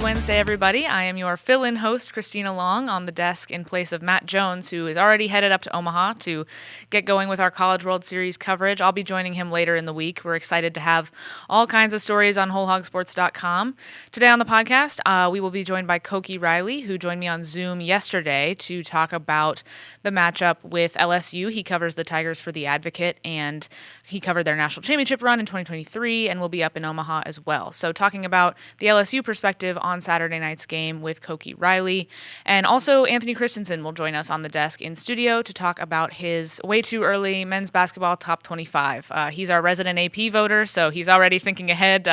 Wednesday, everybody. I am your fill-in host, Christina Long, on the desk in place of Matt Jones, who is already headed up to Omaha to get going with our College World Series coverage. I'll be joining him later in the week. We're excited to have all kinds of stories on WholeHogSports.com. Today on the podcast, we will be joined by Koki Riley, who joined me on Zoom yesterday to talk about the matchup with LSU. He covers the Tigers for The Advocate, and he covered their national championship run in 2023 and will be up in Omaha as well. So talking about the LSU perspective on Saturday night's game with Koki Riley. And also Anthony Kristensen will join us on the desk in studio to talk about his way too early men's basketball top 25. He's our resident AP voter, so he's already thinking ahead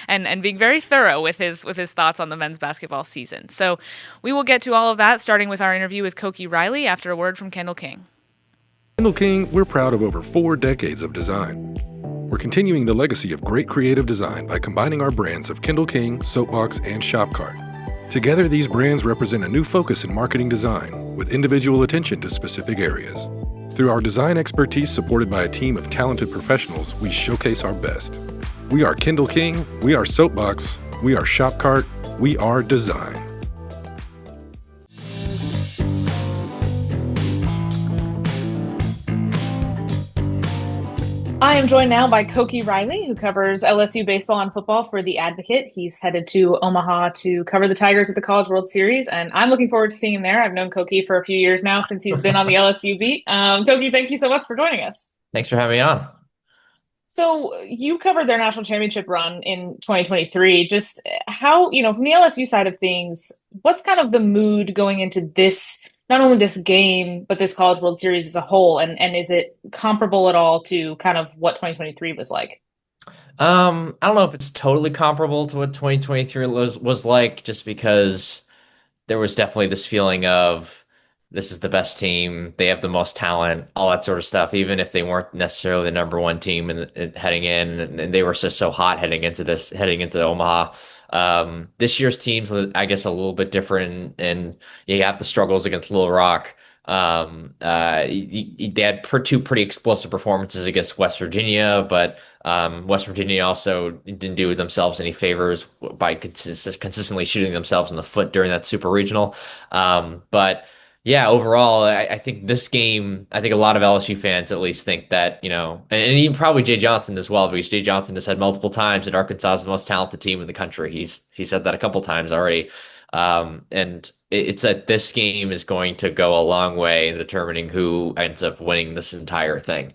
and being very thorough with his thoughts on the men's basketball season. So we will get to all of that, starting with our interview with Koki Riley after a word from Kendall King. Kendall King, we're proud of over 4 decades of design. We're continuing the legacy of great creative design by combining our brands of Kendall King, Soapbox, and Shopcart. Together, these brands represent a new focus in marketing design, with individual attention to specific areas. Through our design expertise supported by a team of talented professionals, we showcase our best. We are Kendall King, we are Soapbox, we are Shopcart, we are design. I am joined now by Koki Riley, who covers LSU baseball and football for The Advocate. He's headed to Omaha to cover the Tigers at the College World Series, and I'm looking forward to seeing him there. I've known Koki for a few years now since he's been on the LSU beat. Koki, thank you so much for joining us. Thanks for having me on. So you covered their national championship run in 2023. Just how, from the LSU side of things, what's kind of the mood going into this, not only this game, but this College World Series as a whole? And is it comparable at all to kind of what 2023 was like? I don't know if it's totally comparable to what 2023 was like, just because there was definitely this feeling of this is the best team, they have the most talent, all that sort of stuff, even if they weren't necessarily the number one team and heading in, and they were so hot heading into Omaha. This year's team's, I guess, a little bit different, and you have the struggles against Little Rock. They had two pretty explosive performances against West Virginia, but West Virginia also didn't do themselves any favors by consistently shooting themselves in the foot during that super regional. But yeah, overall, I think this game, I think a lot of LSU fans at least think that, and even probably Jay Johnson as well, because Jay Johnson has said multiple times that Arkansas is the most talented team in the country. He said that a couple times already. And it's that this game is going to go a long way in determining who ends up winning this entire thing.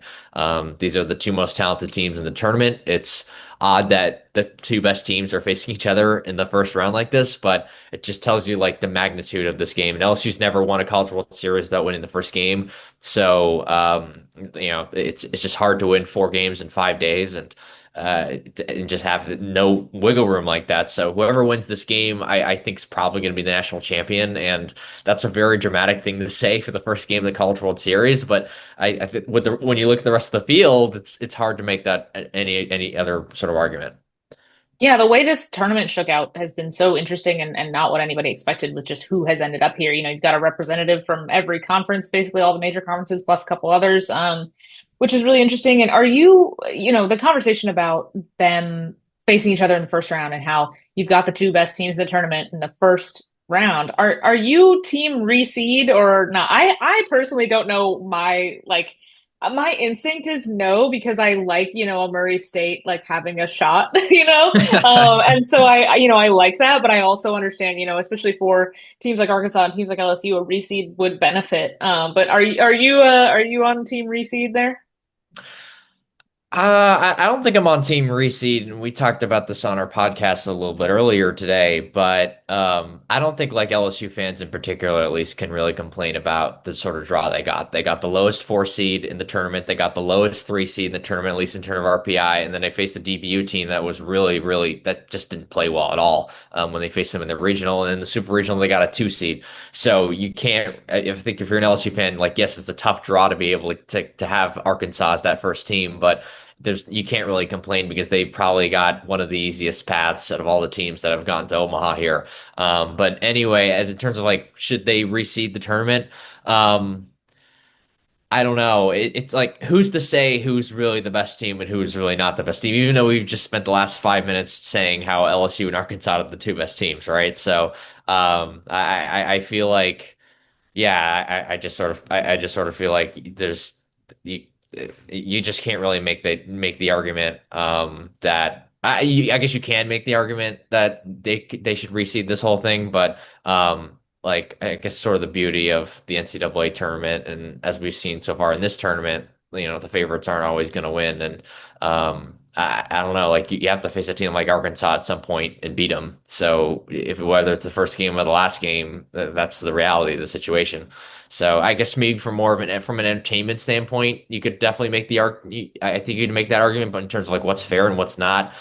These are the two most talented teams in the tournament. It's odd that the two best teams are facing each other in the first round like this, but it just tells you like the magnitude of this game. And LSU's never won a College World Series without winning the first game. So, it's just hard to win 4 games in 5 days. And just have no wiggle room like that. So whoever wins this game, I think is probably going to be the national champion, and that's a very dramatic thing to say for the first game of the College World Series. But I think when you look at the rest of the field, it's hard to make that any other sort of argument. Yeah, the way this tournament shook out has been so interesting and not what anybody expected with just who has ended up here. You've got a representative from every conference, basically all the major conferences, plus a couple others. Which is really interesting. And are you, the conversation about them facing each other in the first round and how you've got the two best teams in the tournament in the first round, are you team reseed or not? I personally don't know my instinct is no, because I like, a Murray State, like having a shot, and so I like that, but I also understand, especially for teams like Arkansas and teams like LSU, a reseed would benefit. But are you on team reseed there? I don't think I'm on Team Reseed, and we talked about this on our podcast a little bit earlier today, but I don't think like LSU fans in particular, at least, can really complain about the sort of draw they got. They got the lowest 4 seed in the tournament. They got the lowest 3 seed in the tournament, at least in terms of RPI, and then they faced a DBU team that was really, that just didn't play well at all when they faced them in the regional, and in the super regional, they got a 2 seed. So you can't, I think if you're an LSU fan, like, yes, it's a tough draw to be able to have Arkansas as that first team, but you can't really complain because they probably got one of the easiest paths out of all the teams that have gone to Omaha here. But anyway, as in terms of like, should they reseed the tournament? I don't know. It's like who's to say who's really the best team and who's really not the best team, even though we've just spent the last 5 minutes saying how LSU and Arkansas are the two best teams, right? So I feel like yeah, I just sort of feel like you, you just can't really make the argument that I guess you can make the argument that they should reseed this whole thing, but like I guess sort of the beauty of the NCAA tournament, and as we've seen so far in this tournament, the favorites aren't always going to win, and I don't know, like you have to face a team like Arkansas at some point and beat them. So if whether it's the first game or the last game, that's the reality of the situation. So I guess maybe from an entertainment standpoint, you could definitely make the I think you'd make that argument, but in terms of like what's fair and what's not,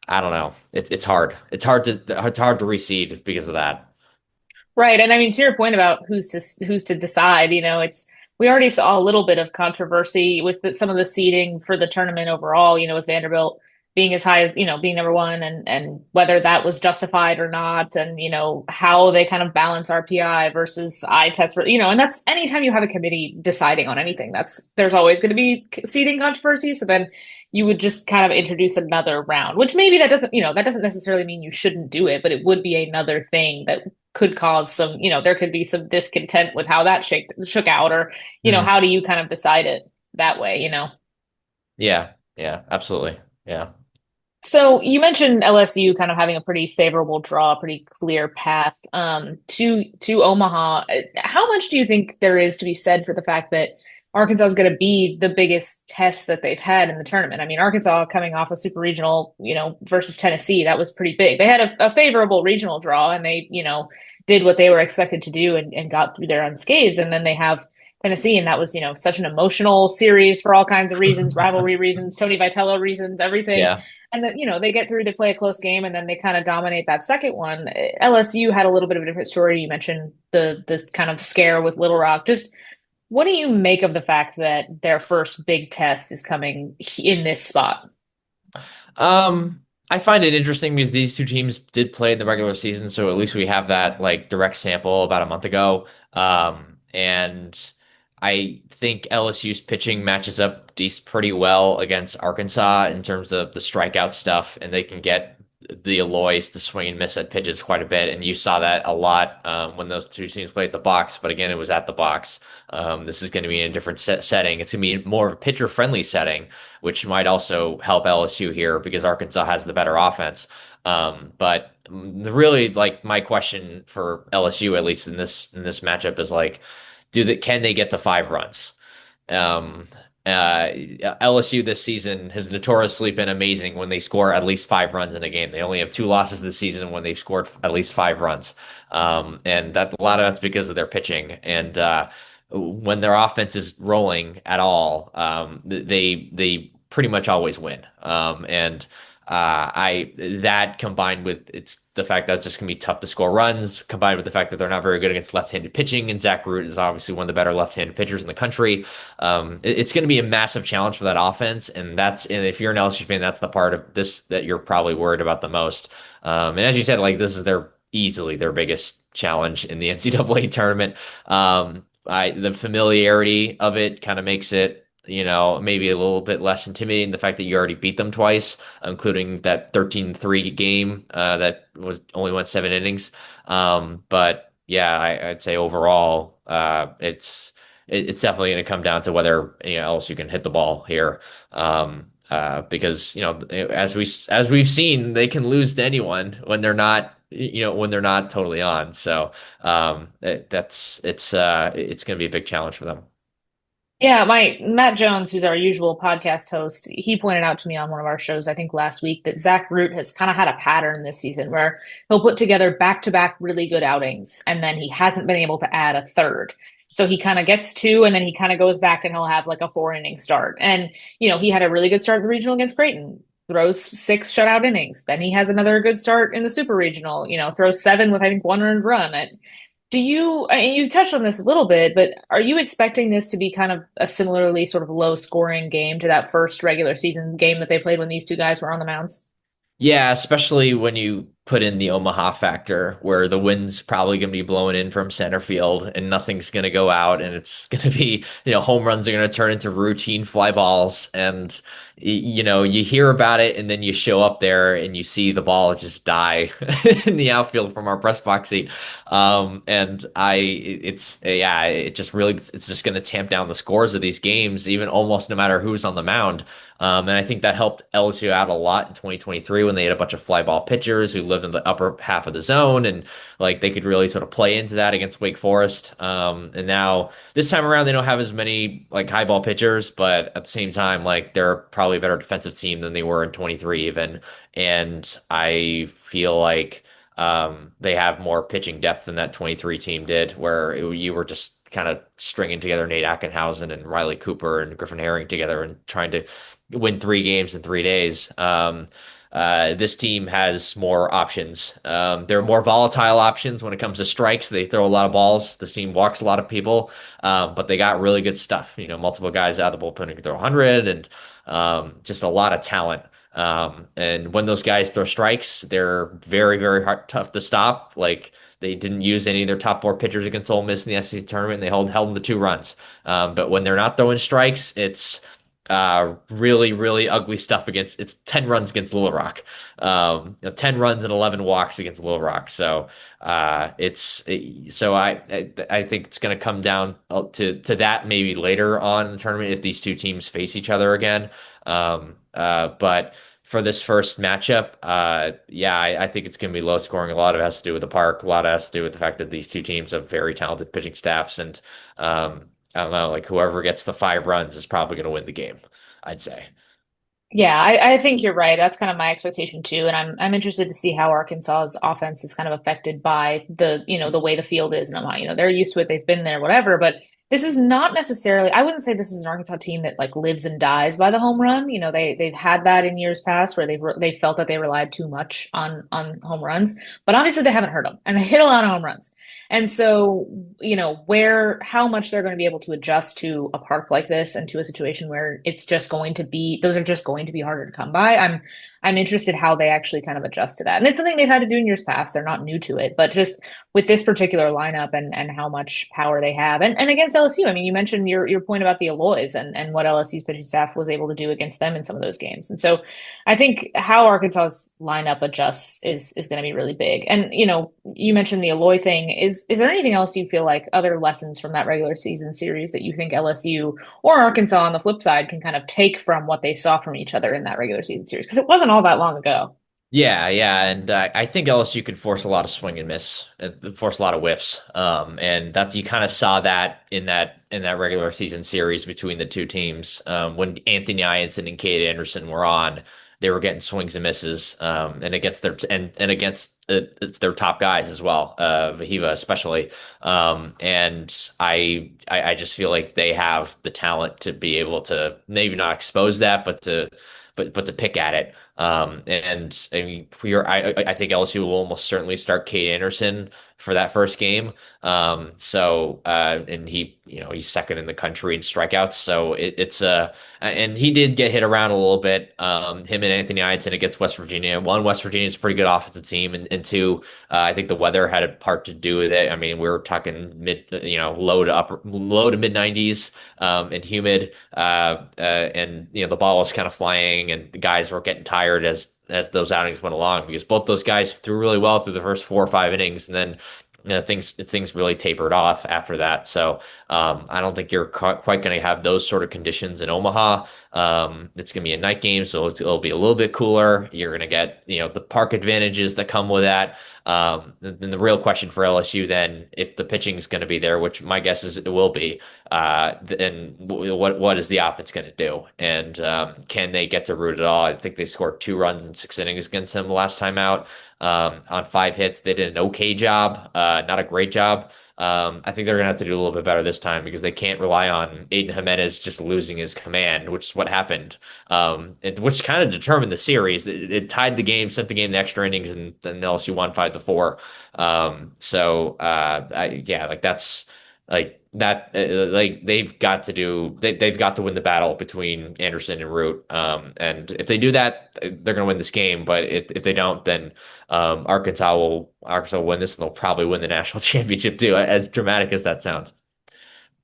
I don't know. It's hard. It's hard to reseed because of that. Right. And I mean, to your point about who's to decide, it's we already saw a little bit of controversy with some of the seeding for the tournament overall, with Vanderbilt being as high as, being number one and whether that was justified or not, and, how they kind of balance RPI versus eye test, and that's anytime you have a committee deciding on anything, there's always going to be seeding controversy. So then you would just kind of introduce another round, which maybe that doesn't necessarily mean you shouldn't do it, but it would be another thing that could cause some, there could be some discontent with how that shook out, or, Mhm. how do you kind of decide it that way? Yeah, yeah, absolutely. Yeah. So you mentioned LSU kind of having a pretty favorable draw, a pretty clear path to Omaha. How much do you think there is to be said for the fact that Arkansas is going to be the biggest test that they've had in the tournament? I mean, Arkansas coming off a super regional, versus Tennessee, that was pretty big. They had a favorable regional draw, and they, did what they were expected to do and got through there unscathed. And then they have Tennessee, and that was, such an emotional series for all kinds of reasons, rivalry reasons, Tony Vitello reasons, everything. Yeah. And then, they get through to play a close game, and then they kind of dominate that second one. LSU had a little bit of a different story. You mentioned this kind of scare with Little Rock. Just what do you make of the fact that their first big test is coming in this spot? I find it interesting because these two teams did play in the regular season, so at least we have that like direct sample about a month ago. And I think LSU's pitching matches up pretty well against Arkansas in terms of the strikeout stuff, and they can get the Aloys to swing and miss at pitches quite a bit. And you saw that a lot when those two teams played at the box, but again, it was at the box. This is going to be in a different setting. It's going to be more of a pitcher friendly setting, which might also help LSU here because Arkansas has the better offense. But really, like my question for LSU, at least in this matchup, is like, can they get to 5 runs? Um, LSU this season has notoriously been amazing when they score at least 5 runs in a game. They only have 2 losses this season when they've scored at least 5 runs. And that a lot of that's because of their pitching. And when their offense is rolling at all, they pretty much always win. And I that combined with it's the fact that it's just gonna be tough to score runs, combined with the fact that they're not very good against left-handed pitching, and Zach Root is obviously one of the better left-handed pitchers in the country. It's going to be a massive challenge for that offense, and if you're an LSU fan, that's the part of this that you're probably worried about the most. And as you said, like this is easily their biggest challenge in the NCAA tournament. The familiarity of it kind of makes it, maybe a little bit less intimidating. The fact that you already beat them twice, including that 13-3 game that was only went 7 innings. But yeah, I'd say overall, it's definitely going to come down to whether LSU can hit the ball here. Because as we've seen, they can lose to anyone when they're not when they're not totally on. So it's going to be a big challenge for them. Yeah, my Matt Jones, who's our usual podcast host, he pointed out to me on one of our shows, I think last week, that Zach Root has kind of had a pattern this season where he'll put together back-to-back really good outings, and then he hasn't been able to add a third. So he kind of gets two, and then he kind of goes back and he'll have like a 4 inning start. And, he had a really good start in the regional against Creighton, throws 6 shutout innings. Then he has another good start in the super regional, throws 7 with, I think, 1 earned run. You touched on this a little bit, but are you expecting this to be kind of a similarly sort of low scoring game to that first regular season game that they played when these two guys were on the mounds? Yeah, especially when you put in the Omaha factor where the wind's probably going to be blowing in from center field and nothing's going to go out and it's going to be, home runs are going to turn into routine fly balls and you hear about it and then you show up there and you see the ball just die in the outfield from our press box seat. And it's yeah, it's just going to tamp down the scores of these games, even almost no matter who's on the mound. And I think that helped LSU out a lot in 2023 when they had a bunch of fly ball pitchers who lived in the upper half of the zone and like they could really sort of play into that against Wake Forest. And now this time around they don't have as many like high ball pitchers, but at the same time, like they're probably a better defensive team than they were in 23 even. And I feel like they have more pitching depth than that 23 team did, where you were just kind of stringing together Nate Ackenhausen and Riley Cooper and Griffin Herring together and trying to win 3 games in 3 days. This team has more options. They're more volatile options when it comes to strikes. They throw a lot of balls. The team walks a lot of people, but they got really good stuff. Multiple guys out of the bullpen who can throw 100 and just a lot of talent. And when those guys throw strikes, they're very, very hard, tough to stop. Like they didn't use any of their top 4 pitchers against Ole Miss in the SEC tournament. And they held them to 2 runs. But when they're not throwing strikes, it's really, really ugly stuff it's 10 runs against Little Rock. 10 runs and 11 walks against Little Rock. So I think it's going to come down to that maybe later on in the tournament if these two teams face each other again. But for this first matchup, yeah, I think it's going to be low scoring. A lot of it has to do with the park. A lot of it has to do with the fact that these two teams have very talented pitching staffs. And I don't know, like whoever gets the 5 runs is probably going to win the game, I'd say. Yeah, I think you're right. That's kind of my expectation too. And I'm interested to see how Arkansas's offense is kind of affected by the way the field is. And they're used to it, they've been there, whatever. But this is not necessarily, I wouldn't say this is an Arkansas team that like lives and dies by the home run. They've had that in years past where they felt that they relied too much on home runs. But obviously they haven't hurt them and they hit a lot of home runs. And so, how much they're going to be able to adjust to a park like this and to a situation where those are just going to be harder to come by. I'm interested how they actually kind of adjust to that. And it's something they've had to do in years past. They're not new to it, but just with this particular lineup and how much power they have. And against LSU, I mean, you mentioned your point about the Alloys and what LSU's pitching staff was able to do against them in some of those games. And so I think how Arkansas's lineup adjusts is going to be really big. And, you mentioned the Alloy thing. Is there anything else you feel like other lessons from that regular season series that you think LSU or Arkansas on the flip side can kind of take from what they saw from each other in that regular season series? Because it wasn't all that long ago. Yeah, and I think LSU could force a lot of swing and miss, force a lot of whiffs, and that's you kind of saw that in that regular season series between the two teams. When Anthony Ianson and Cade Anderson were on, they were getting swings and misses, and against it's their top guys as well, Vahiva especially. And I just feel like they have the talent to be able to maybe not expose that, but to pick at it. And I mean, I think LSU will almost certainly start Cade Anderson for that first game. And he's second in the country in strikeouts. So and he did get hit around a little bit. Him and Anthony Ianson against West Virginia. One, West Virginia is a pretty good offensive team, and two, I think the weather had a part to do with it. I mean, we were talking low to mid 90s, and humid, and the ball was kind of flying, and the guys were getting tired as those outings went along because both those guys threw really well through the first 4 or 5 innings, and then things really tapered off after that. So I don't think you're quite going to have those sort of conditions in Omaha. It's going to be a night game, so it'll be a little bit cooler. You're going to get the park advantages that come with that. Then the real question for LSU then, if the pitching is going to be there, which my guess is it will be, then what is the offense going to do? And can they get to root at all? I think they scored 2 runs in 6 innings against them the last time out. On 5 hits, they did an okay job, not a great job. I think they're going to have to do a little bit better this time because they can't rely on Aiden Jimenez just losing his command, which is what happened, which kind of determined the series. It tied the game, sent the game to extra innings, and then LSU won 5-4. Like Like that, like they've got to win the battle between Anderson and Root. And if they do that, they're going to win this game. But if they don't, then Arkansas will win this, and they'll probably win the national championship too. As dramatic as that sounds.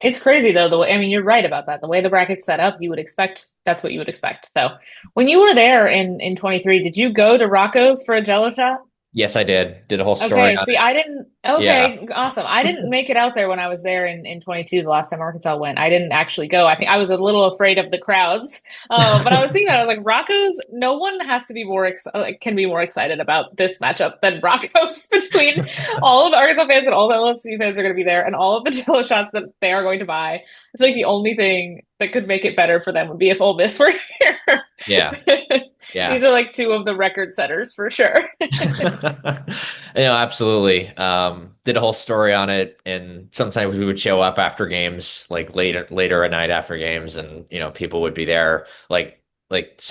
It's crazy though, the way, I mean, you're right about that. The way the bracket's set up, you would expect that's what you would expect. So when you were there in 23, did you go to Rocco's for a Jello shot? Yes, I did. Did a whole story Okay, on see, it. I didn't. Yeah. Okay, awesome. I didn't make it out there when I was there in 22, the last time Arkansas went. I didn't actually go. I think I was a little afraid of the crowds. But I was thinking about it, I was like, Rocco's, no one has to be more can be more excited about this matchup than Rocco's between all of the Arkansas fans and all the LSU fans are going to be there and all of the Jello shots that they are going to buy. I feel like the only thing that could make it better for them would be if Ole Miss were here. Yeah. Yeah. These are like two of the record setters for sure. Absolutely. Did a whole story on it, and sometimes we would show up after games, like later at night after games, and people would be there. Like like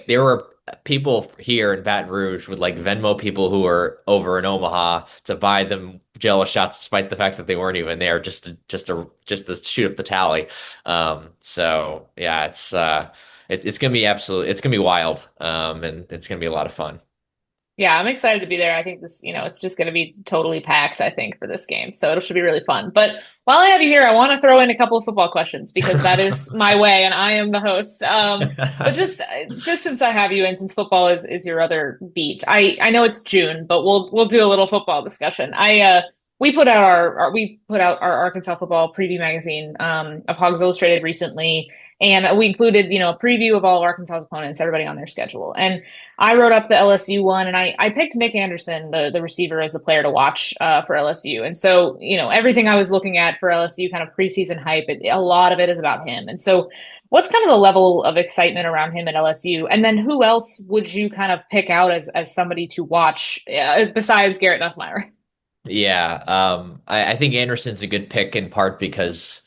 there were people here in Baton Rouge would like Venmo people who were over in Omaha to buy them Jello shots, despite the fact that they weren't even there, just to shoot up the tally. So yeah, it's gonna be it's gonna be wild, and it's gonna be a lot of fun. Yeah, I'm excited to be there. I think this, it's just going to be totally packed, I think, for this game. So it should be really fun. But while I have you here, I want to throw in a couple of football questions because that is my way and I am the host. But just since I have you and since football is your other beat, I know it's June, but we'll do a little football discussion. We put out our Arkansas football preview magazine of Hogs Illustrated recently, and we included, a preview of all of Arkansas's opponents, everybody on their schedule. And I wrote up the LSU one, and I picked Nick Anderson, the receiver, as the player to watch for LSU. And so, everything I was looking at for LSU, kind of preseason hype, a lot of it is about him. And so, what's kind of the level of excitement around him at LSU? And then, who else would you kind of pick out as somebody to watch besides Garrett Nussmeier? Yeah, I think Anderson's a good pick in part because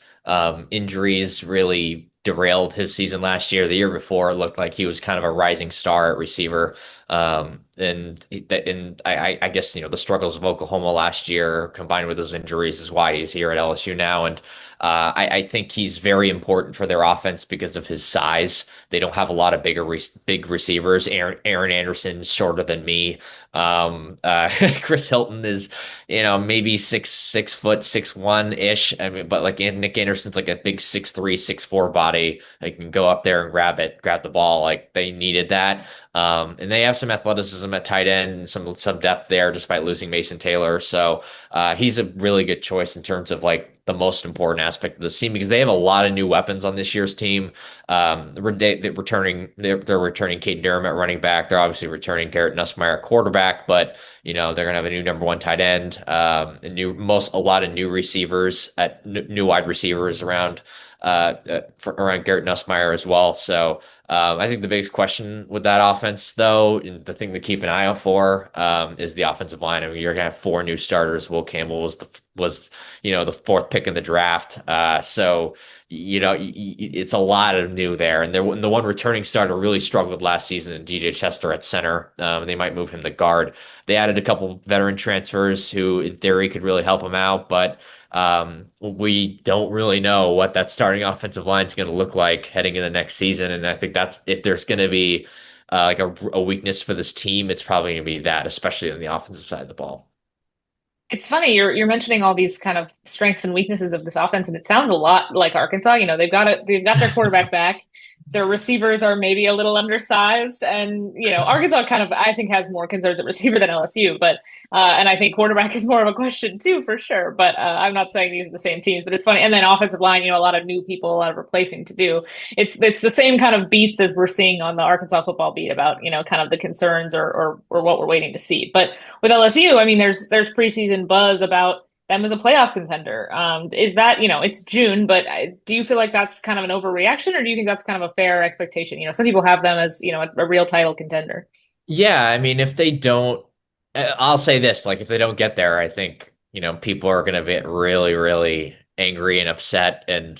injuries really derailed his season last year. The year before, it looked like he was kind of a rising star at receiver. And I guess the struggles of Oklahoma last year combined with those injuries is why he's here at LSU now. And I think he's very important for their offense because of his size. They don't have a lot of big receivers. Aaron Anderson's shorter than me. Chris Hilton is, maybe 6 foot 6'1" ish. I mean, but like Nick Anderson's like a big 6'3", 6'4" body. They can go up there and grab the ball. Like they needed that. And they have some athleticism at tight end and some depth there, despite losing Mason Taylor. So he's a really good choice in terms of like the most important aspect of this team because they have a lot of new weapons on this year's team. They're returning Caden Durham at running back. They're obviously returning Garrett Nussmeier at quarterback, but they're gonna have a new number one tight end, a lot of new receivers new wide receivers around around Garrett Nussmeier as well. So I think the biggest question with that offense, though, and the thing to keep an eye out for, is the offensive line. I mean, you're gonna have four new starters. Will Campbell was the fourth pick in the draft. So it's a lot of new there. And the one returning starter really struggled last season, in DJ Chester at center. They might move him to guard. They added a couple veteran transfers who, in theory, could really help him out, but we don't really know what that starting offensive line is going to look like heading into next season. And I think that's if there's going to be like a weakness for this team, it's probably going to be that, especially on the offensive side of the ball. It's funny you're mentioning all these kind of strengths and weaknesses of this offense, and it sounds a lot like Arkansas. They've got their quarterback back. Their receivers are maybe a little undersized, and Arkansas kind of I think has more concerns at receiver than LSU, but and I think quarterback is more of a question too for sure. But I'm not saying these are the same teams, but it's funny. And then offensive line, a lot of new people, a lot of replacing to do. It's the same kind of beats as we're seeing on the Arkansas football beat about kind of the concerns or what we're waiting to see. But with LSU, I mean, there's preseason buzz about them as a playoff contender. Is that, it's June, but do you feel like that's kind of an overreaction or do you think that's kind of a fair expectation? Some people have them as, a real title contender. Yeah, I mean, if they don't, I'll say this, like if they don't get there, I think, people are going to get really, really angry and upset, and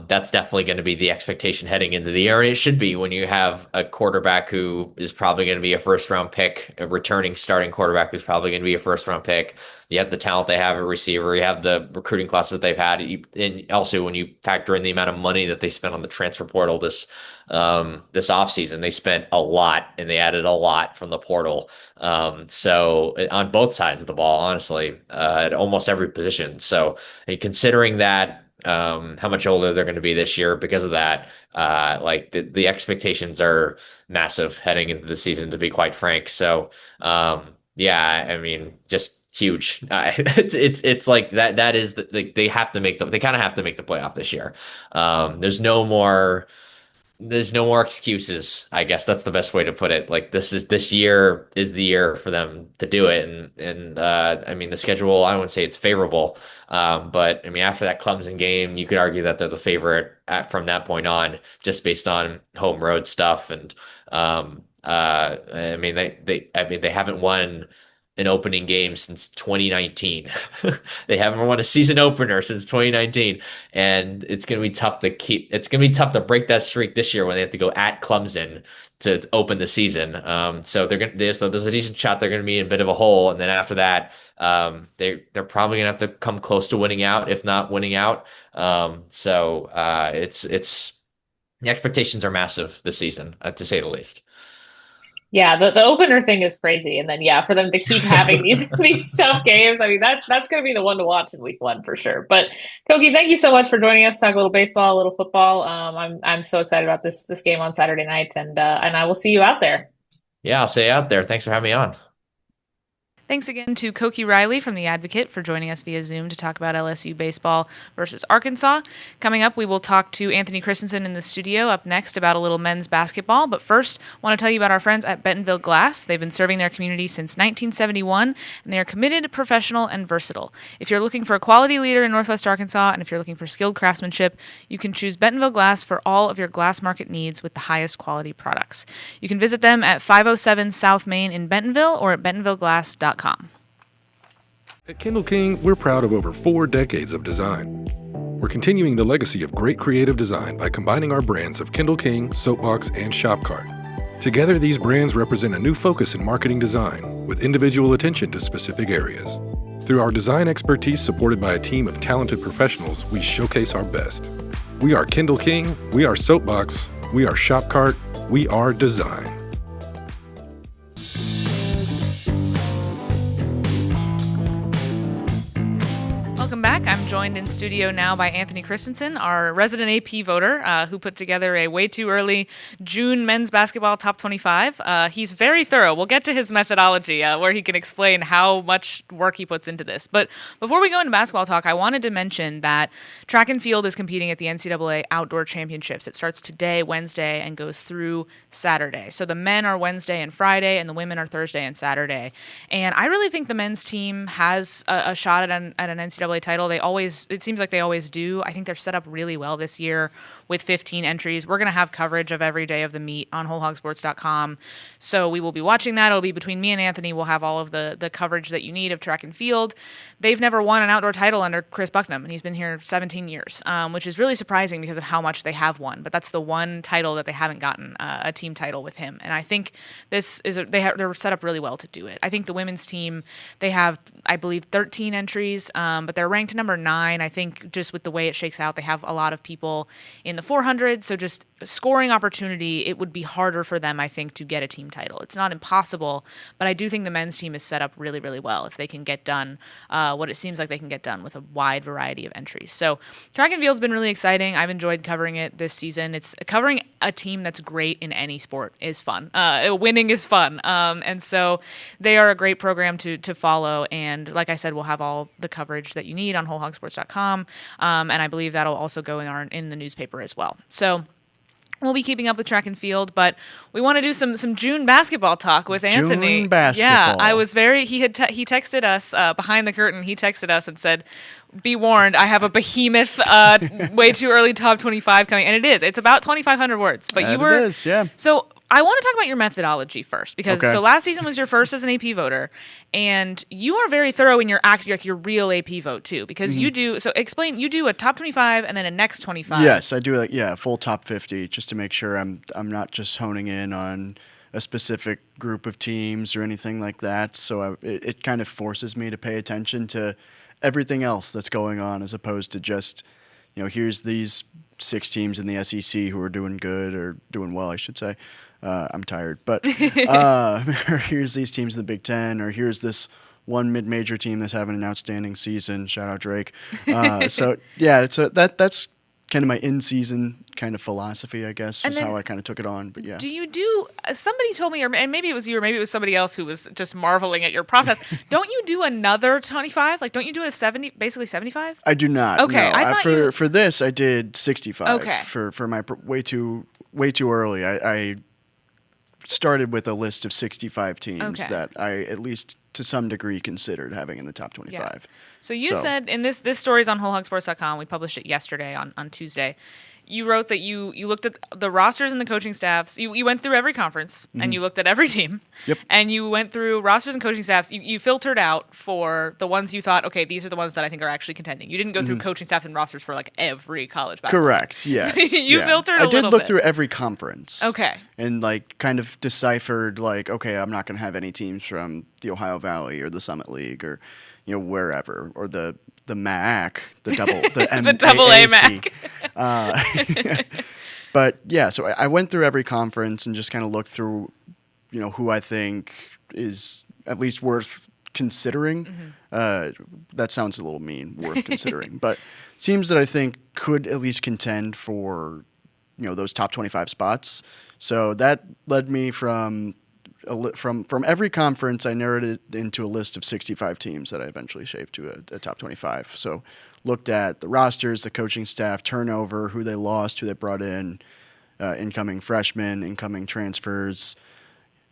that's definitely going to be the expectation heading into the year. And it should be when you have a quarterback who is probably going to be a first round pick, a returning starting quarterback who's probably going to be a first round pick. You have the talent they have at receiver, you have the recruiting classes that they've had, and also when you factor in the amount of money that they spent on the transfer portal this offseason, they spent a lot and they added a lot from the portal. So on both sides of the ball, honestly, at almost every position. So considering that, how much older they're going to be this year because of that, like the expectations are massive heading into the season, to be quite frank. So, yeah, I mean, just huge. It's like that is they have to make they kind of have to make the playoff this year. There's no more excuses. I guess that's the best way to put it. Like this year is the year for them to do it. And I mean the schedule, I wouldn't say it's favorable. But I mean after that Clemson game, you could argue that they're the favorite from that point on, just based on home road stuff. And I mean they haven't won an opening game since 2019. They haven't won a season opener since 2019, and it's going to be tough to break that streak this year when they have to go at Clemson to open the season. So there's a decent shot they're going to be in a bit of a hole, and then after that, they're probably going to have to come close to winning out, if not winning out. It's the expectations are massive this season, to say the least. Yeah, the opener thing is crazy, and then yeah, for them to keep having these tough games, I mean that's going to be the one to watch in week one for sure. But Koki, thank you so much for joining us. Talk a little baseball, a little football. I'm so excited about this game on Saturday night, and I will see you out there. Yeah, I'll see you out there. Thanks for having me on. Thanks again to Koki Riley from The Advocate for joining us via Zoom to talk about LSU baseball versus Arkansas. Coming up, we will talk to Anthony Kristensen in the studio up next about a little men's basketball. But first, I want to tell you about our friends at Bentonville Glass. They've been serving their community since 1971, and they are committed, professional, and versatile. If you're looking for a quality leader in Northwest Arkansas, and if you're looking for skilled craftsmanship, you can choose Bentonville Glass for all of your glass market needs with the highest quality products. You can visit them at 507 South Main in Bentonville or at bentonvilleglass.com. At Kindle King, we're proud of over 4 decades of design. We're continuing the legacy of great creative design by combining our brands of Kindle King, Soapbox, and Shopcart. Together, these brands represent a new focus in marketing design, with individual attention to specific areas. Through our design expertise supported by a team of talented professionals, we showcase our best. We are Kindle King, we are Soapbox, we are Shopcart, we are design. Welcome back. I'm joined in studio now by Anthony Kristensen, our resident AP voter, who put together a way too early June men's basketball top 25. He's very thorough. We'll get to his methodology where he can explain how much work he puts into this. But before we go into basketball talk, I wanted to mention that track and field is competing at the NCAA Outdoor Championships. It starts today, Wednesday, and goes through Saturday. So the men are Wednesday and Friday, and the women are Thursday and Saturday. And I really think the men's team has a shot at an NCAA title. It seems like they always do. I think they're set up really well this year with 15 entries. We're going to have coverage of every day of the meet on wholehogsports.com. So we will be watching that. It'll be between me and Anthony. We'll have all of the coverage that you need of track and field. They've never won an outdoor title under Chris Bucknam, and he's been here 17 years, which is really surprising because of how much they have won. But that's the one title that they haven't gotten, a team title with him. And I think they're set up really well to do it. I think the women's team, they have, I believe, 13 entries, but they're ranked number 9. I think just with the way it shakes out, they have a lot of people in the 400. So just scoring opportunity, it would be harder for them, I think, to get a team title. It's not impossible, but I do think the men's team is set up really, really well if they can get done what it seems like they can get done with a wide variety of entries. So track and field's been really exciting. I've enjoyed covering it this season. It's covering a team that's great in any sport is fun. Winning is fun. And so they are a great program to follow. And like I said, we'll have all the coverage that you need on wholehogsports.com. And I believe that'll also go in the newspaper as well. So we'll be keeping up with track and field, but we want to do some June basketball talk with Anthony. June basketball. Yeah, I was he texted us behind the curtain. He texted us and said, "Be warned, I have a behemoth, way too early top 25 coming," and it is. It's about 2,500 words. But It is, yeah. So I want to talk about your methodology first because Okay. so last season was your first as an AP voter, and you are very thorough in your real AP vote too because you do. So explain. You do a top 25 and then a next 25. Yes, I do a full top 50 just to make sure I'm not just honing in on a specific group of teams or anything like that. So it kind of forces me to pay attention to everything else that's going on as opposed to just, here's these 6 teams in the SEC who are doing good or doing well, I should say. I'm tired, but here's these teams in the Big Ten, or here's this one mid-major team that's having an outstanding season. Shout out Drake. So yeah, that's kind of my in-season kind of philosophy, I guess, is how I kind of took it on. But yeah, do you do? Somebody told me, and maybe it was you, or maybe it was somebody else who was just marveling at your process. Don't you do another 25? Like, don't you do a 70, basically 75? I do not. Okay, no. I thought for this I did 65. Okay. For my way too early. I started with a list of 65 teams that I at least to some degree considered having in the top 25. Yeah. So you said in this story is on wholehogsports.com. We published it yesterday on Tuesday. You wrote that you looked at the rosters and the coaching staffs. You went through every conference and you looked at every team. Yep. And you went through rosters and coaching staffs. You filtered out for the ones you thought, okay, these are the ones that I think are actually contending. You didn't go through coaching staffs and rosters for like every college basketball. Correct. Yes. You filtered a I did little look bit. through every conference. Okay. And like kind of deciphered like, okay, I'm not going to have any teams from the Ohio Valley or the Summit League or wherever, or the MAC, the double A MAC. But yeah, so I went through every conference and just kind of looked through, who I think is at least worth considering. That sounds a little mean, worth considering, but teams that I think could at least contend for, those top 25 spots. So that led me from every conference, I narrowed it into a list of 65 teams that I eventually shaved to a top 25. So looked at the rosters, the coaching staff, turnover, who they lost, who they brought in, incoming freshmen, incoming transfers,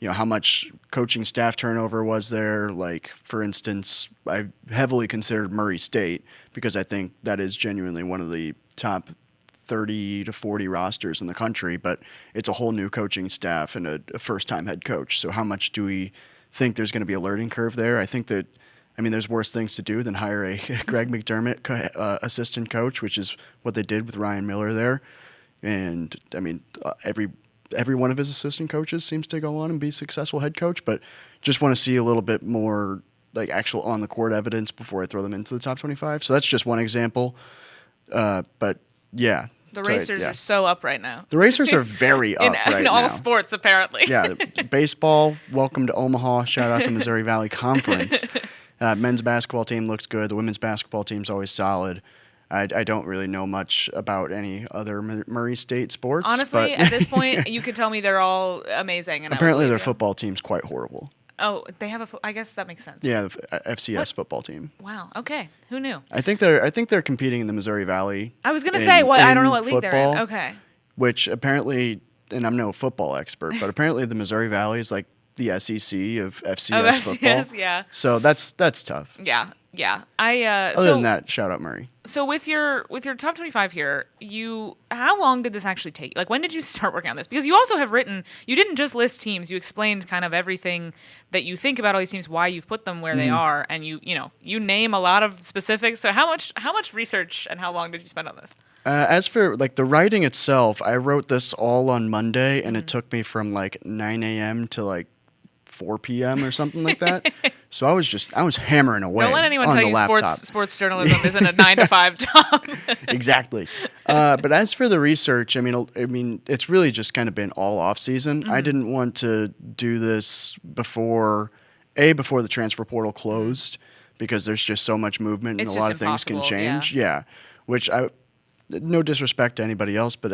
how much coaching staff turnover was there. Like, for instance, I heavily considered Murray State because I think that is genuinely one of the top 30 to 40 rosters in the country, but it's a whole new coaching staff and a first-time head coach. So how much do we think there's going to be a learning curve there? I think that, there's worse things to do than hire a Greg McDermott assistant coach, which is what they did with Ryan Miller there. And, every one of his assistant coaches seems to go on and be a successful head coach, but just want to see a little bit more like actual on-the-court evidence before I throw them into the top 25. So that's just one example. But, yeah. The Racers are so up right now. The Racers are very up right now. In all sports, apparently. Yeah, baseball, welcome to Omaha. Shout out the Missouri Valley Conference. Men's basketball team looks good. The women's basketball team's always solid. I don't really know much about any other Murray State sports. Honestly, at this point, you could tell me they're all amazing. And apparently their football team's quite horrible. Oh, they have I guess that makes sense. Yeah, the FCS football team. Wow. Okay. Who knew? I think they're competing in the Missouri Valley. I was gonna say I don't know what league they're in. Okay. Which apparently, and I'm no football expert, but apparently the Missouri Valley is like the SEC of FCS football. Yeah. So that's tough. Yeah. Other than that, shout out Murray. So with your top 25 here, how long did this actually take? Like, when did you start working on this? Because you also have written, you didn't just list teams, you explained kind of everything that you think about all these teams, why you've put them where they are, and you name a lot of specifics. So how much research and how long did you spend on this? As for like the writing itself, I wrote this all on Monday, and it took me from like 9 a.m. to like 4 p.m. or something like that. So I was hammering away. Don't let anyone on tell the you laptop. sports journalism isn't a 9 to 5 job. Exactly. But as for the research, I mean, it's really just kind of been all off season. I didn't want to do this before the transfer portal closed, because there's just so much movement and a lot of things can change. Yeah. Which no disrespect to anybody else, but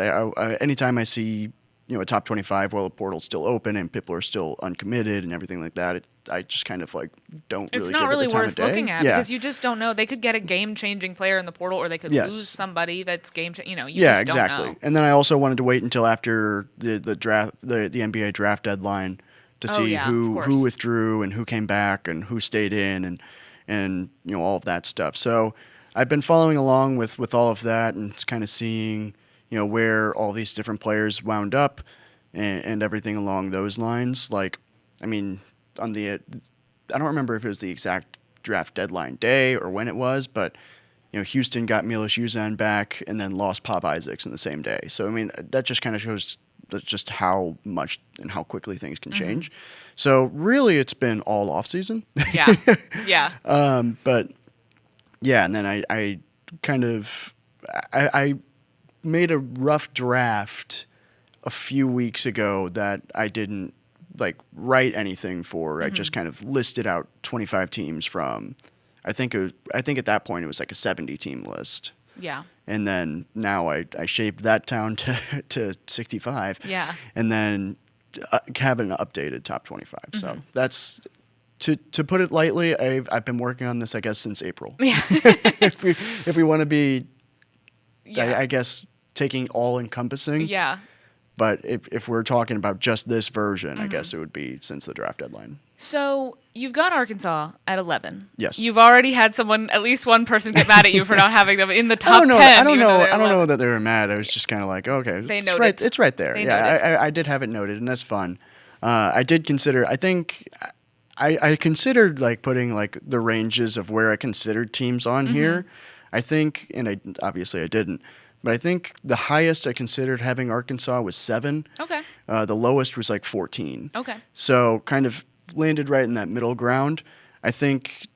anytime I see a top 25 while the portal's still open and people are still uncommitted and everything like that, I just kind of like don't really. It's not give really it the time worth of day. looking at because you just don't know. They could get a game-changing player in the portal, or they could lose somebody that's game-changing. You just don't know. And then I also wanted to wait until after the draft, the NBA draft deadline, to see who withdrew and who came back and who stayed in and all of that stuff. So I've been following along with all of that and kind of seeing where all these different players wound up. and everything along those lines. Like, I mean, on the, I don't remember if it was the exact draft deadline day or when it was, but Houston got Milos Uzan back and then lost Pop Isaacs in the same day. So I mean, that just kind of shows just how much and how quickly things can change. So really, it's been all off season. Yeah, yeah. But yeah, and then I kind of I made a rough draft a few weeks ago that I didn't like write anything for. I just kind of listed out 25 teams from. I think at that point it was like a 70 team list. Yeah. And then now I shaved that down to 65. Yeah. And then have an updated top 25. So that's to put it lightly. I've been working on this, I guess, since April. Yeah. if we want to be, Yeah. I guess, taking all encompassing. Yeah. But if we're talking about just this version, I guess it would be since the draft deadline. So you've got Arkansas at 11. Yes. You've already had at least one person get mad at you for not having them in the top I don't know. 10. I don't know. I don't know that they were mad. I was just kind of like, okay, They it's noted. right. It's right there. They Yeah, noted. I did have it noted, and that's fun. I did consider. I think I considered like putting like the ranges of where I considered teams on here. I think, and obviously I didn't. But I think the highest I considered having Arkansas was 7. Okay. The lowest was like 14. Okay. So kind of landed right in that middle ground. I think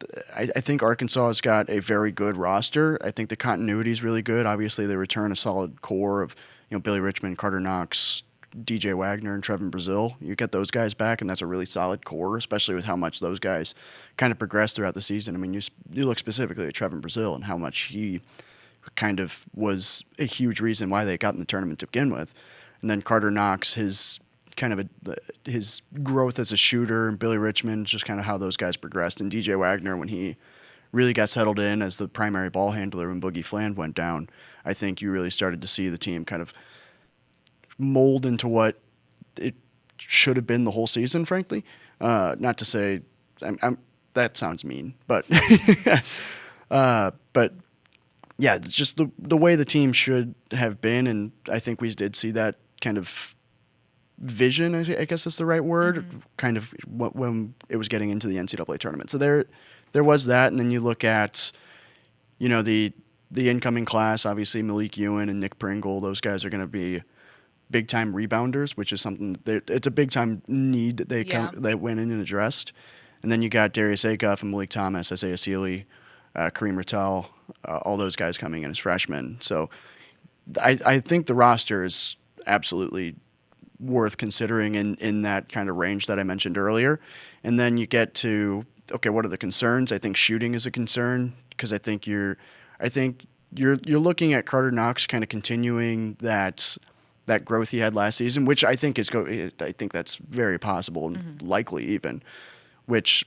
Arkansas has got a very good roster. I think the continuity is really good. Obviously, they return a solid core of Billy Richmond, Carter Knox, DJ Wagner, and Trevin Brazil. You get those guys back, and that's a really solid core, especially with how much those guys kind of progressed throughout the season. I mean, you look specifically at Trevin Brazil and how much he kind of was a huge reason why they got in the tournament to begin with. And then Carter Knox, his growth as a shooter, and Billy Richmond, just kind of how those guys progressed. And DJ Wagner, when he really got settled in as the primary ball handler when Boogie Fland went down, I think you really started to see the team kind of mold into what it should have been the whole season, frankly. Not to say that sounds mean, but but yeah, it's just the way the team should have been, and I think we did see that kind of vision, I guess is the right word, kind of when it was getting into the NCAA tournament. So there was that, and then you look at, the incoming class, obviously Malik Ewan and Nick Pringle, those guys are going to be big-time rebounders, which is something it's a big-time need that they went in and addressed. And then you got Darius Acuff and Malik Thomas, Isaiah Sealy, Kareem Rattel, all those guys coming in as freshmen. So I think the roster is absolutely worth considering in that kind of range that I mentioned earlier. And then you get to, okay, what are the concerns? I think shooting is a concern because I think you're looking at Carter Knox kind of continuing that growth he had last season, which I think I think that's very possible and likely even, which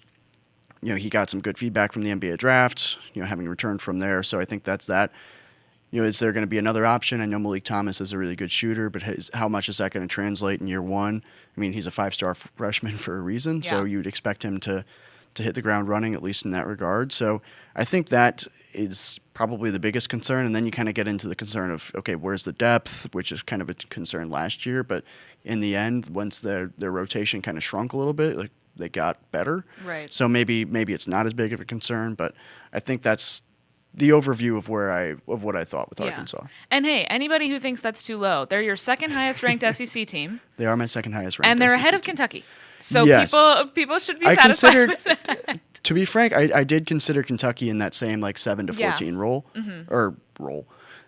he got some good feedback from the NBA draft, having returned from there. So I think that's that. Is there going to be another option? I know Malik Thomas is a really good shooter, but how much is that going to translate in year one? I mean, he's a 5-star freshman for a reason, so you'd expect him to hit the ground running, at least in that regard. So I think that is probably the biggest concern. And then you kind of get into the concern of, okay, where's the depth, which is kind of a concern last year. But in the end, once their rotation kind of shrunk a little bit, like they got better. Right. So maybe it's not as big of a concern, but I think that's the overview of what I thought with Arkansas. And hey, anybody who thinks that's too low, they're your second highest ranked SEC team. They are my second highest ranked. And they're SEC ahead of team. Kentucky. So yes. people should be satisfied with that. To be frank, I did consider Kentucky in that same like 7 to 14 roll,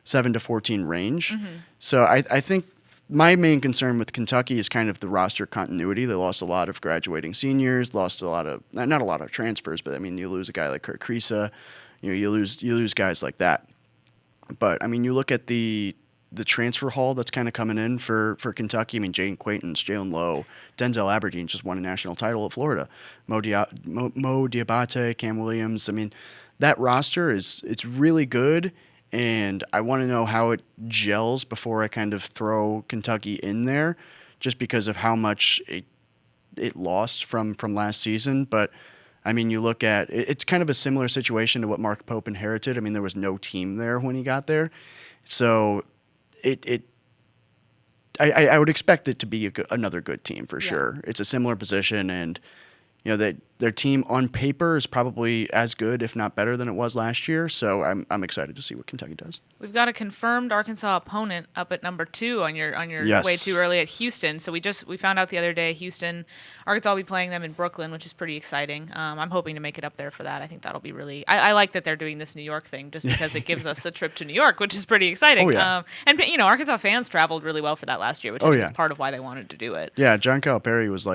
7 to 14 range. So I think my main concern with Kentucky is kind of the roster continuity. They lost a lot of graduating seniors, lost a lot of not a lot of transfers, but I mean you lose a guy like Kurt Kriisa, you lose guys like that. But I mean you look at the transfer haul that's kind of coming in for Kentucky. I mean, Jaden Quaintance, Jalen Lowe, Denzel Aberdeen just won a national title at Florida. Mo Diabate, Cam Williams. I mean, that roster it's really good, and I want to know how it gels before I kind of throw Kentucky in there, just because of how much it lost from last season. But I mean, you look at it's kind of a similar situation to what Mark Pope inherited. I mean, there was no team there when he got there, so. I would expect it to be another good team for sure. It's a similar position, and their team on paper is probably as good, if not better, than it was last year. So I'm excited to see what Kentucky does. We've got a confirmed Arkansas opponent up at number 2 on your Yes. way too early at Houston. So we found out the other day Arkansas will be playing them in Brooklyn, which is pretty exciting. I'm hoping to make it up there for that. I think that'll be really. I like that they're doing this New York thing just because it gives us a trip to New York, which is pretty exciting. Oh, yeah. And Arkansas fans traveled really well for that last year, which I think is part of why they wanted to do it. Yeah, John Calipari was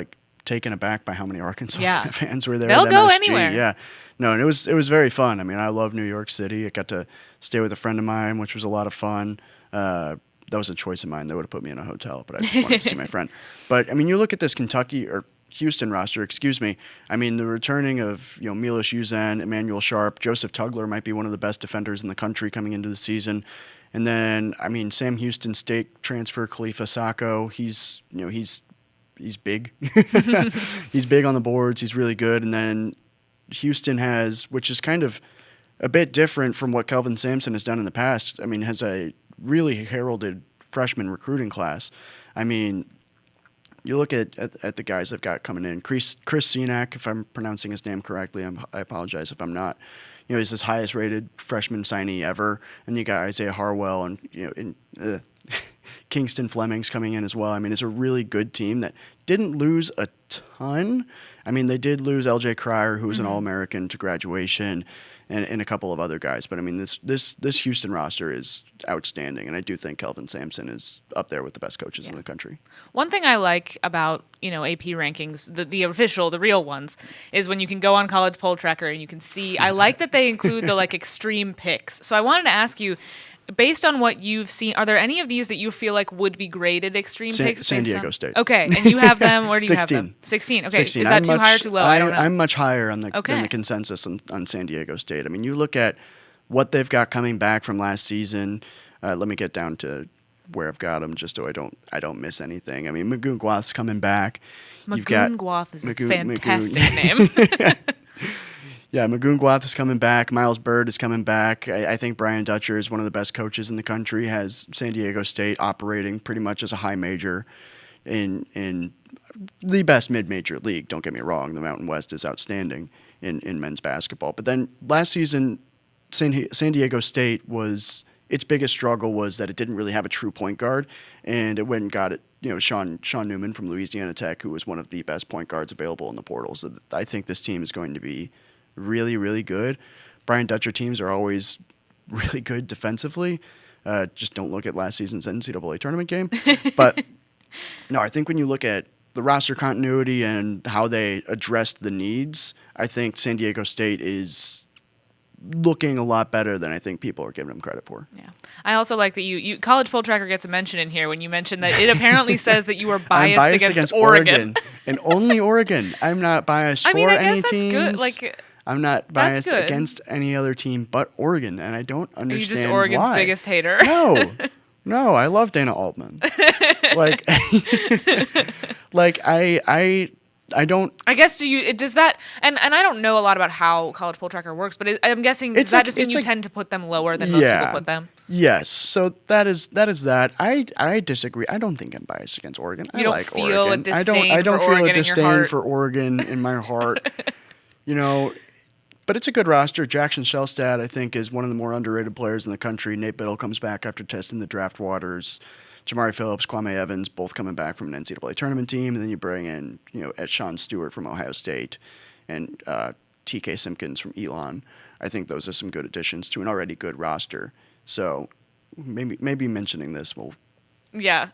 taken aback by how many Arkansas fans were there. They'll at go MSG. anywhere. Yeah, no, and it was very fun. I mean, I love New York City. I got to stay with a friend of mine, which was a lot of fun. That was a choice of mine. They would have put me in a hotel, but I just wanted to see my friend. But I mean, you look at this Kentucky or Houston roster. Excuse me. I mean, the returning of Milos Uzan, Emmanuel Sharp, Joseph Tugler might be one of the best defenders in the country coming into the season. And then, I mean, Sam Houston State transfer Khalifa Sacco. He's big. He's big on the boards. He's really good. And then Houston has, which is kind of a bit different from what Kelvin Sampson has done in the past. I mean, has a really heralded freshman recruiting class. I mean, you look at the guys they've got coming in. Chris Senack, if I'm pronouncing his name correctly, I apologize if I'm not. He's his highest rated freshman signee ever. And you got Isaiah Harwell and Kingston Fleming's coming in as well. I mean, it's a really good team that didn't lose a ton. I mean, they did lose L.J. Cryer, who was an All-American to graduation, and a couple of other guys. But I mean, this Houston roster is outstanding, and I do think Kelvin Sampson is up there with the best coaches in the country. One thing I like about AP rankings, the official, the real ones, is when you can go on College Poll Tracker and you can see. I like that they include the extreme picks. So I wanted to ask you, based on what you've seen, are there any of these that you feel like would be graded extreme picks? San Diego State. Okay, and you have them. Where do you 16. have them? 16. Okay, 16. Is that too high or too low? I don't know. I'm much higher than the consensus on San Diego State. I mean, you look at what they've got coming back from last season. Let me get down to where I've got them, just so I don't miss anything. I mean, Magoon Gwath's coming back. Magoon Gwath is a fantastic name. Yeah, Magoon Gwath is coming back. Miles Byrd is coming back. I think Brian Dutcher is one of the best coaches in the country, has San Diego State operating pretty much as a high major in the best mid-major league. Don't get me wrong. The Mountain West is outstanding in men's basketball. But then last season, San Diego State its biggest struggle was that it didn't really have a true point guard, and it went and got it. Sean Newman from Louisiana Tech, who was one of the best point guards available in the portal. So I think this team is going to be really, really good. Brian Dutcher teams are always really good defensively. Just don't look at last season's NCAA tournament game. But no, I think when you look at the roster continuity and how they addressed the needs, I think San Diego State is looking a lot better than I think people are giving them credit for. Yeah. I also like that you College Poll Tracker gets a mention in here when you mentioned that it apparently says that you are biased, I'm biased against Oregon. And only Oregon. I'm not biased for any teams. Good. I'm not biased against any other team but Oregon, and I don't understand why. Are you just Oregon's biggest hater? No, I love Dana Altman. I don't. I guess does that and I don't know a lot about how College Poll Tracker works, but I'm guessing does that just mean you tend to put them lower than most people put them? Yes. So that is that. I disagree. I don't think I'm biased against Oregon. I like Oregon. I don't feel a disdain for Oregon in my heart. But it's a good roster. Jackson Shellstad, I think, is one of the more underrated players in the country. Nate Biddle comes back after testing the draft waters. Jamari Phillips, Kwame Evans, both coming back from an NCAA tournament team. And then you bring in, Sean Stewart from Ohio State and TK Simpkins from Elon. I think those are some good additions to an already good roster. So maybe mentioning this will... Yeah.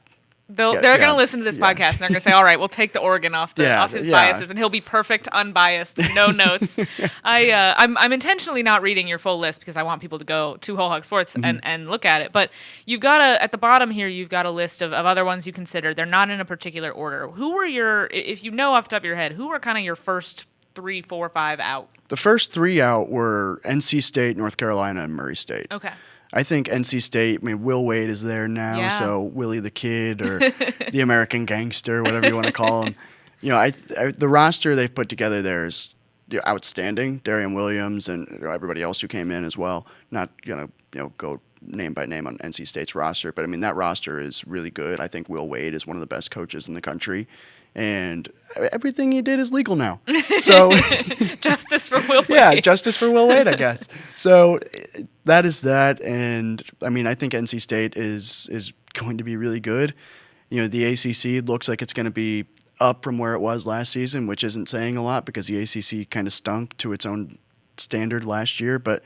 They're going to listen to this podcast and they're going to say, all right, we'll take the Oregon off his biases and he'll be perfect, unbiased, no notes. I'm intentionally not reading your full list because I want people to go to Whole Hog Sports and look at it. But you've got at the bottom here, you've got a list of other ones you consider. They're not in a particular order. Who were if you know off the top of your head, who were kind of your first 3, 4, 5 out? The first 3 out were NC State, North Carolina, and Murray State. Okay. I think NC State, Will Wade is there now, so Willie the Kid or the American Gangster, whatever you want to call him. The roster they've put together there is outstanding. Darian Williams and everybody else who came in as well. Not going to go name by name on NC State's roster, but I mean, that roster is really good. I think Will Wade is one of the best coaches in the country, and everything he did is legal now. So Justice for Will Wade. Yeah, justice for Will Wade, I guess. So that is that, and I mean, I think NC State is going to be really good. The ACC looks like it's going to be up from where it was last season, which isn't saying a lot because the ACC kind of stunk to its own standard last year. But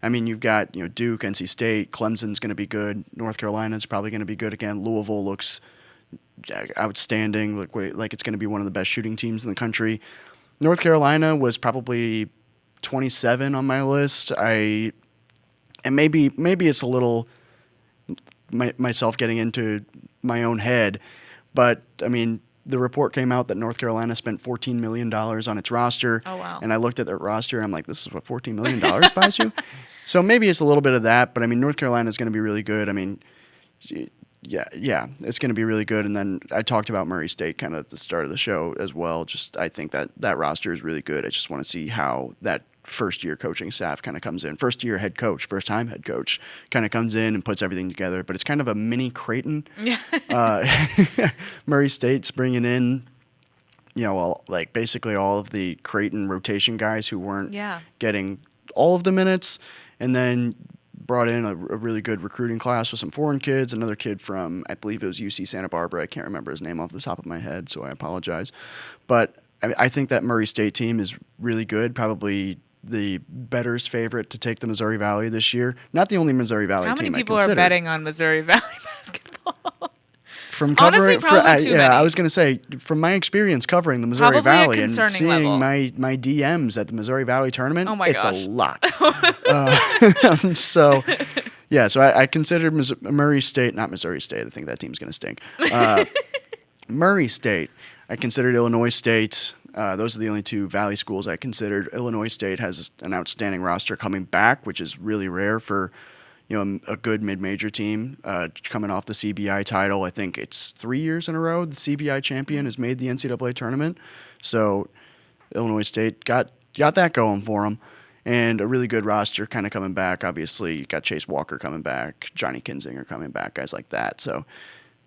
I mean, you've got Duke, NC State, Clemson's going to be good. North Carolina's probably going to be good again. Louisville looks outstanding, like it's going to be one of the best shooting teams in the country. North Carolina was probably 27 on my list. And maybe it's a little myself getting into my own head, but I mean, the report came out that North Carolina spent $14 million on its roster. Oh, wow. And I looked at their roster and I'm like, this is what $14 million buys you? So maybe it's a little bit of that, but I mean, North Carolina is going to be really good. I mean, yeah, it's going to be really good. And then I talked about Murray State kind of at the start of the show as well. Just I think that roster is really good. I just want to see how that first-year coaching staff kind of comes in. First-time head coach kind of comes in and puts everything together. But it's kind of a mini Creighton. Yeah. Murray State's bringing in, basically all of the Creighton rotation guys who weren't getting all of the minutes, and then brought in a really good recruiting class with some foreign kids, another kid from, I believe it was UC Santa Barbara. I can't remember his name off the top of my head, so I apologize. But I think that Murray State team is really good, probably the bettor's favorite to take the Missouri Valley this year. Not the only Missouri Valley team I consider. How many people are betting on Missouri Valley basketball? From covering, honestly, probably too many. I was going to say, from my experience covering the Missouri Probably Valley and concerning seeing level. my DMs at the Missouri Valley tournament, Oh my it's gosh. a lot. So I considered Murray State, not Missouri State. I think that team's going to stink. Murray State. I considered Illinois State. Those are the only two Valley schools I considered. Illinois State has an outstanding roster coming back, which is really rare for a good mid-major team coming off the CBI title. I think it's 3 years in a row the CBI champion has made the NCAA tournament. So Illinois State got that going for them. And a really good roster kind of coming back. Obviously, you got Chase Walker coming back, Johnny Kinzinger coming back, guys like that. So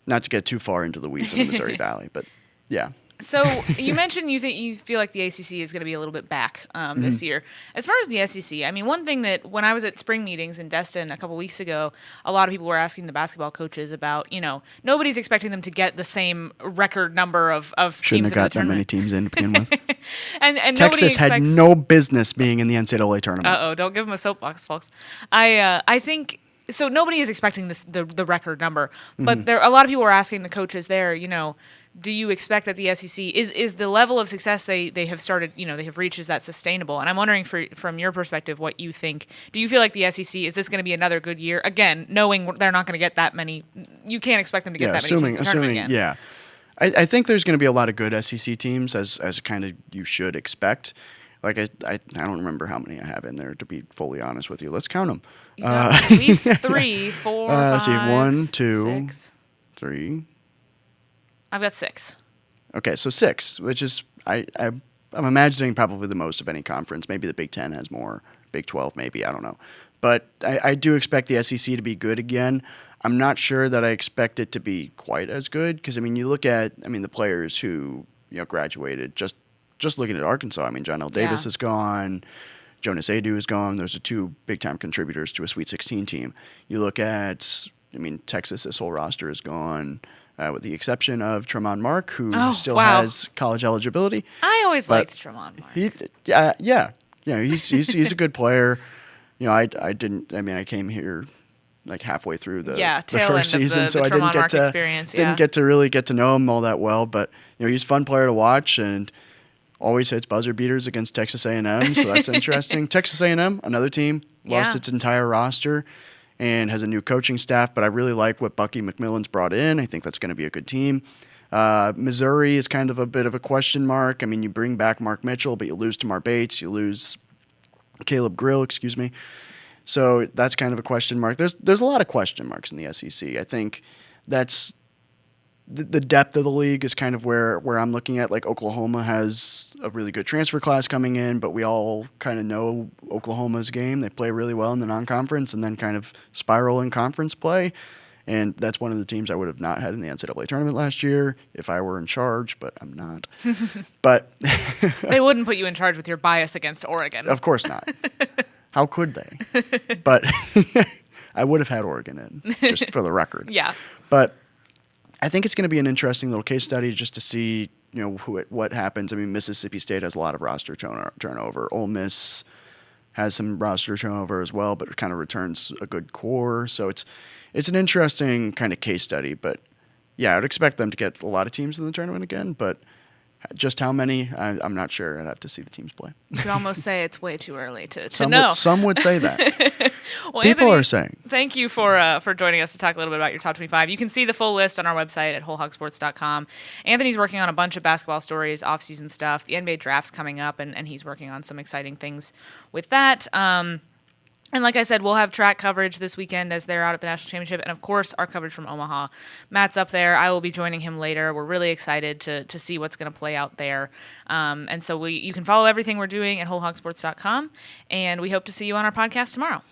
not to get too far into the weeds of the Missouri Valley, but yeah. So you mentioned you feel like the ACC is going to be a little bit back this year. As far as the SEC, I mean, one thing that when I was at spring meetings in Destin a couple weeks ago, a lot of people were asking the basketball coaches about, nobody's expecting them to get the same record number of Shouldn't teams have got that many teams in to begin with. and Texas had no business being in the NCAA tournament. Uh-oh, don't give them a soapbox, folks. I think so. Nobody is expecting the record number, but a lot of people were asking the coaches there, do you expect that the SEC is the level of success they have started, they have reached, is that sustainable? And I'm wondering from your perspective what you think. Do you feel like the SEC, is this going to be another good year? Again, knowing they're not going to get that many, you can't expect them to get that many teams in the tournament again. Yeah. I think there's going to be a lot of good SEC teams as kind of you should expect. Like I don't remember how many I have in there, to be fully honest with you. Let's count them. You got at least 3, 4, 5, let's see, 1, 2, 6. 3. I've got 6. Okay, so 6, which is I'm imagining probably the most of any conference. Maybe the Big Ten has more, Big 12 maybe, I don't know. But I do expect the SEC to be good again. I'm not sure that I expect it to be quite as good because, I mean, you look at, the players who graduated, just looking at Arkansas. I mean, John L. Davis is gone. Jonas Adu is gone. Those are 2 big-time contributors to a Sweet 16 team. You look at, Texas, this whole roster is gone. With the exception of Tremont Mark, who still has college eligibility. I always liked Tremont Mark. He's a good player. I came here like halfway through the first season, so I didn't get to really get to know him all that well. But he's a fun player to watch and always hits buzzer beaters against Texas A&M, so that's interesting. Texas A&M, another team, lost its entire roster and has a new coaching staff, but I really like what Bucky McMillan's brought in. I think that's going to be a good team. Missouri is kind of a bit of a question mark. I mean, you bring back Mark Mitchell, but you lose Tamar Bates, you lose Caleb Grill, So that's kind of a question mark. There's a lot of question marks in the SEC. I think that's the depth of the league is kind of where I'm looking at. Like Oklahoma has a really good transfer class coming in, but we all kind of know Oklahoma's game. They play really well in the non-conference and then kind of spiral in conference play. And that's one of the teams I would have not had in the NCAA tournament last year if I were in charge, but I'm not. But they wouldn't put you in charge with your bias against Oregon. Of course not. How could they? But I would have had Oregon in, just for the record. Yeah. But I think it's going to be an interesting little case study just to see, what happens. I mean, Mississippi State has a lot of roster turnover. Ole Miss has some roster turnover as well, but it kind of returns a good core. So it's an interesting kind of case study. But yeah, I would expect them to get a lot of teams in the tournament again, but just how many, I'm not sure. I'd have to see the teams play. You could almost say it's way too early to know. Some would say that. Well, People Anthony, are saying. Thank you for joining us to talk a little bit about your top 25. You can see the full list on our website at wholehogsports.com. Anthony's working on a bunch of basketball stories, off-season stuff. The NBA draft's coming up, and he's working on some exciting things with that. And like I said, we'll have track coverage this weekend as they're out at the National Championship. And, of course, our coverage from Omaha. Matt's up there. I will be joining him later. We're really excited to see what's going to play out there. And so you can follow everything we're doing at wholehogsports.com. And we hope to see you on our podcast tomorrow.